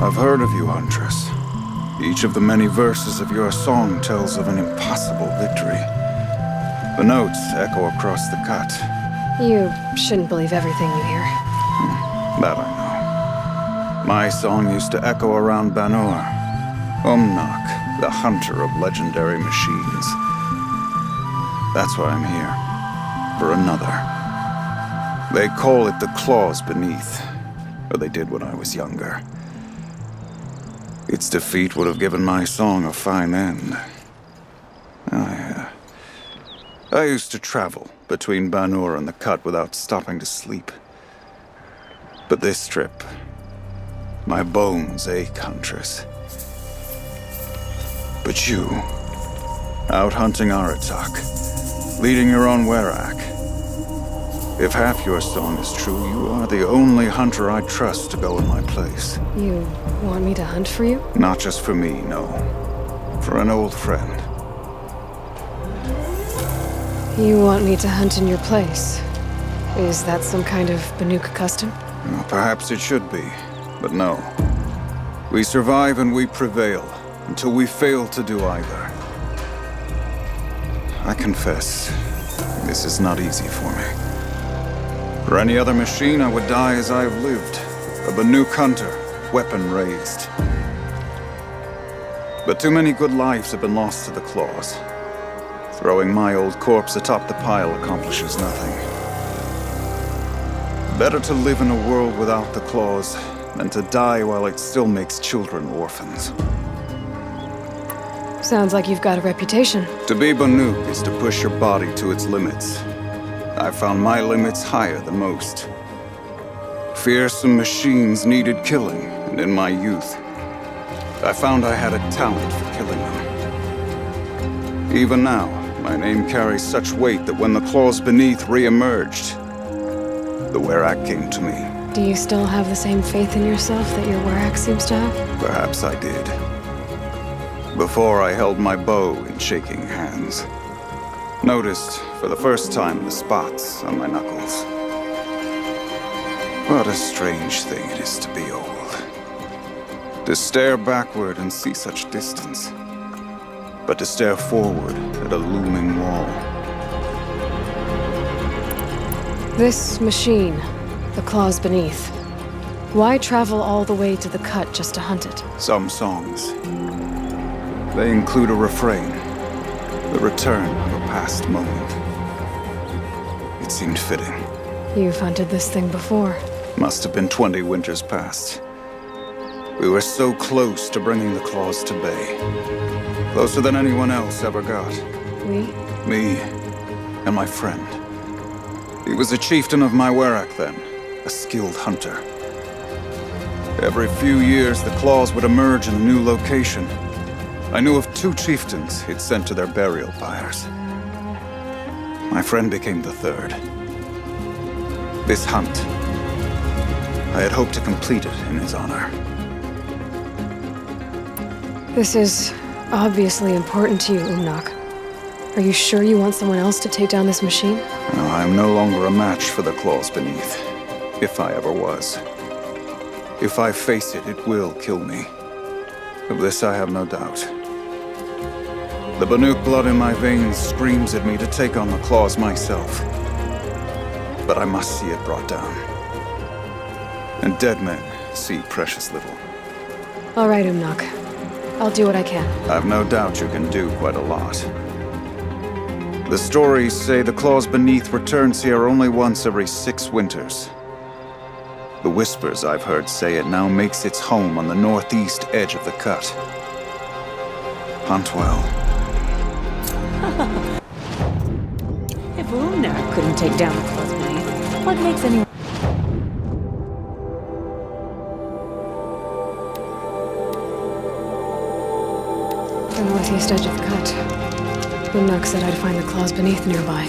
I've heard of you, Huntress. Each of the many verses of your song tells of an impossible victory. The notes echo across the cut. You shouldn't believe everything you hear. That I know. My song used to echo around Banur. Umnak, the hunter of legendary machines. That's why I'm here. For another. They call it the claws beneath. Or they did when I was younger. Its defeat would have given my song a fine end. I used to travel between Banur and the Cut without stopping to sleep. But this trip, my bones ache, Huntress. But you, out hunting Aratak, leading your own Werak. If half your song is true, you are the only hunter I trust to go in my place. You want me to hunt for you? Not just for me, no. For an old friend. You want me to hunt in your place? Is that some kind of Banuk custom? Well, perhaps it should be, but no. We survive and we prevail, until we fail to do either. I confess, this is not easy for me. For any other machine, I would die as I have lived. A Banuk hunter, weapon raised. But too many good lives have been lost to the claws. Throwing my old corpse atop the pile accomplishes nothing. Better to live in a world without the claws than to die while it still makes children orphans. Sounds like you've got a reputation. To be Banuk is to push your body to its limits. I found my limits higher than most. Fearsome machines needed killing, and in my youth, I found I had a talent for killing them. Even now, my name carries such weight that when the claws beneath re-emerged, the Werak came to me. Do you still have the same faith in yourself that your Werak seems to have? Perhaps I did. Before I held my bow in shaking hands. Noticed, for the first time, the spots on my knuckles. What a strange thing it is to be old. To stare backward and see such distance. But to stare forward at a looming wall. This machine, the claws beneath. Why travel all the way to the Cut just to hunt it? Some songs. They include a refrain. The return of a past moment. It seemed fitting. You've hunted this thing before. Must have been 20 winters past. We were so close to bringing the claws to bay. Closer than anyone else ever got. We? Me and my friend. He was a chieftain of my Werak then, a skilled hunter. Every few years, the claws would emerge in a new location. I knew of 2 chieftains he'd sent to their burial pyres. My friend became the 3rd. This hunt, I had hoped to complete it in his honor. This is obviously important to you, Umnak. Are you sure you want someone else to take down this machine? No, I am no longer a match for the claws beneath, if I ever was. If I face it, it will kill me. Of this I have no doubt. The Banuk blood in my veins screams at me to take on the claws myself. But I must see it brought down. And dead men see precious little. All right, Umnak. I'll do what I can. I've no doubt you can do quite a lot. The stories say the claws beneath returns here only once every 6 winters. The whispers I've heard say it now makes its home on the northeast edge of the Cut. Hunt well. If Umnak couldn't take down the claws beneath, what makes anyone... The northeast edge of the Cut. Umnak said I'd find the claws beneath nearby.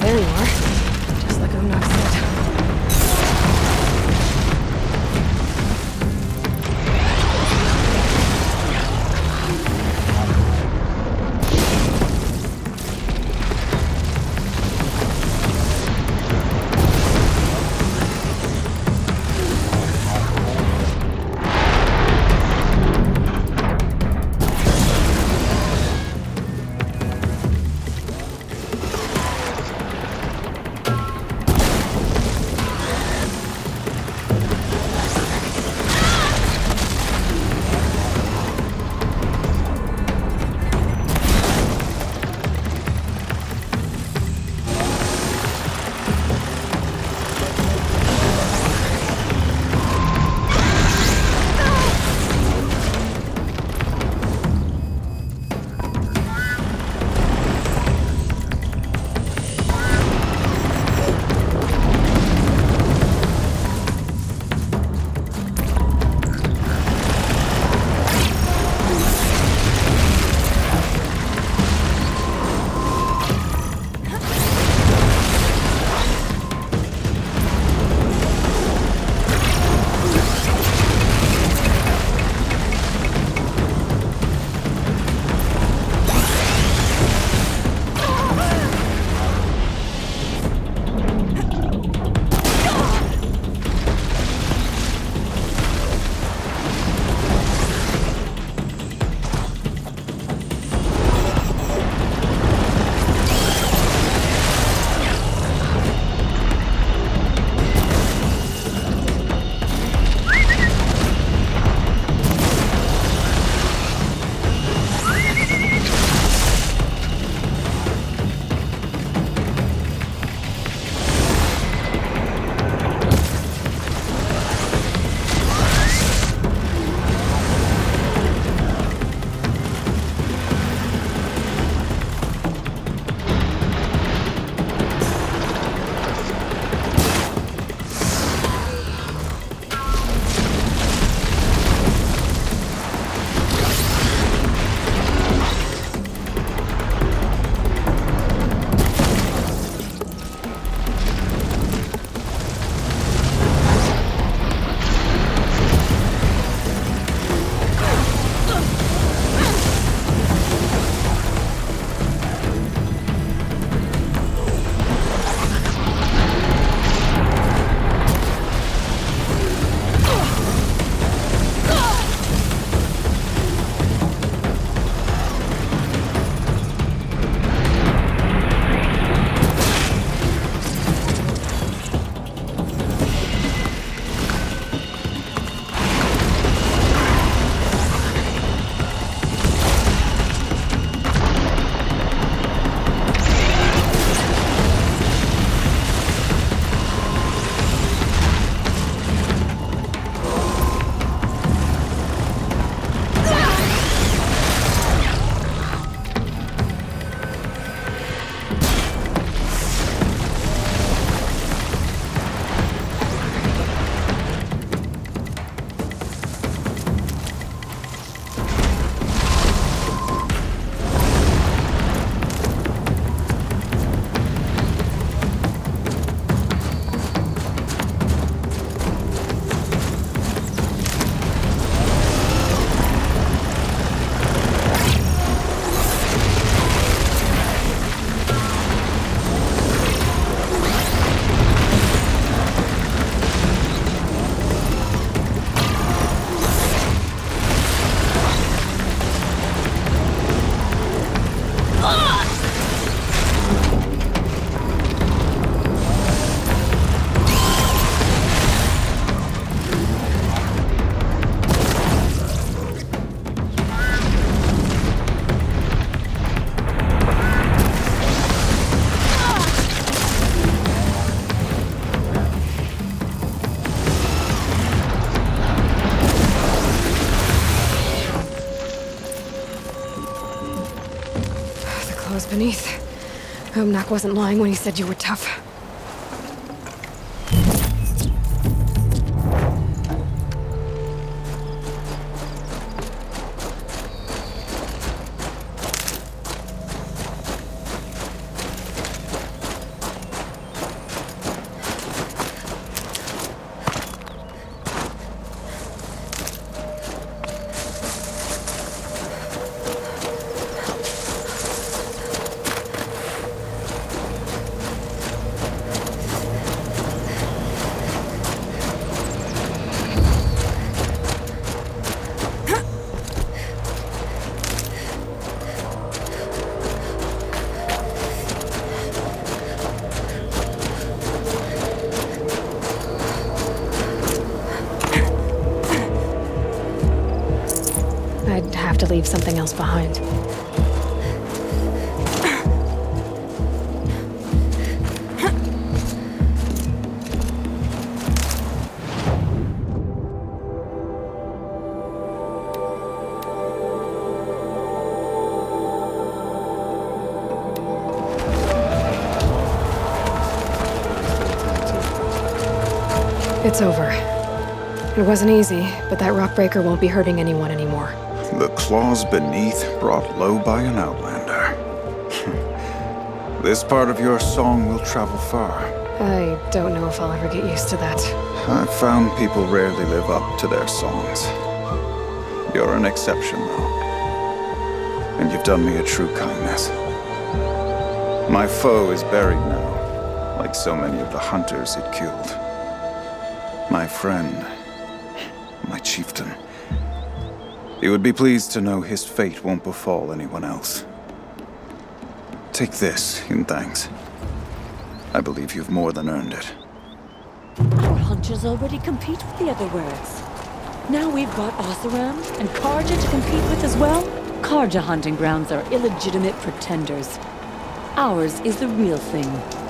There you are. Omnak wasn't lying when he said you were tough. I'd have to leave something else behind. It's over. It wasn't easy, but that rock breaker won't be hurting anyone anymore. The claws beneath brought low by an outlander. This part of your song will travel far. I don't know if I'll ever get used to that. I've found people rarely live up to their songs. You're an exception, though. And you've done me a true kindness. My foe is buried now, like so many of the hunters it killed. My friend, my chieftain. He would be pleased to know his fate won't befall anyone else. Take this in thanks. I believe you've more than earned it. Our hunters already compete with the other words. Now we've got Oseram and Karja to compete with as well? Karja hunting grounds are illegitimate pretenders. Ours is the real thing.